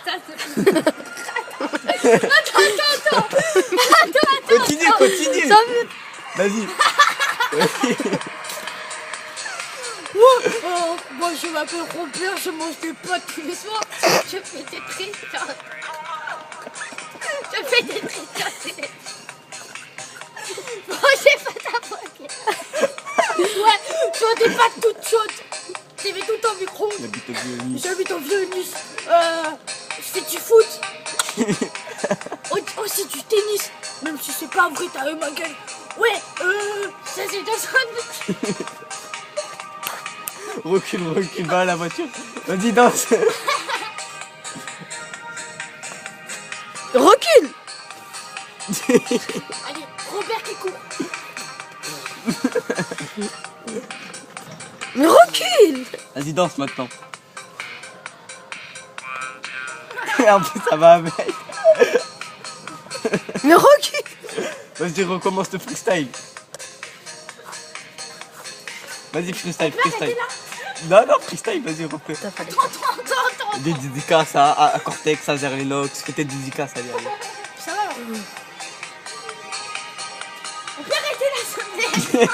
Attends. Continue. Vas-y. Moi je m'appelle Robert, je mange des pâtes tous les soirs. Je fais des tricots. Bon, j'ai pas ta poignée. Ouais, je fais des pâtes toutes chaudes. Je les mets tout en micro. J'habite en Vieux-Nice. Je fais du foot. Aussi du tennis. Même si c'est pas vrai, t'as eu ma gueule. Ouais, ça c'est Johnson. Recule, va à la voiture. Vas-y, danse. Recule. Allez, Robert qui court. Mais recule. Vas-y, danse maintenant. En plus, ça va avec. Mais recule. Vas-y, recommence le freestyle. Vas-y, freestyle. Non, freestyle, vas-y, refais. Attends. Des dédicaces à Cortex, à Zerlinox, fais tes dédicaces, allez. Ça va alors. On peut arrêter la sonnerie.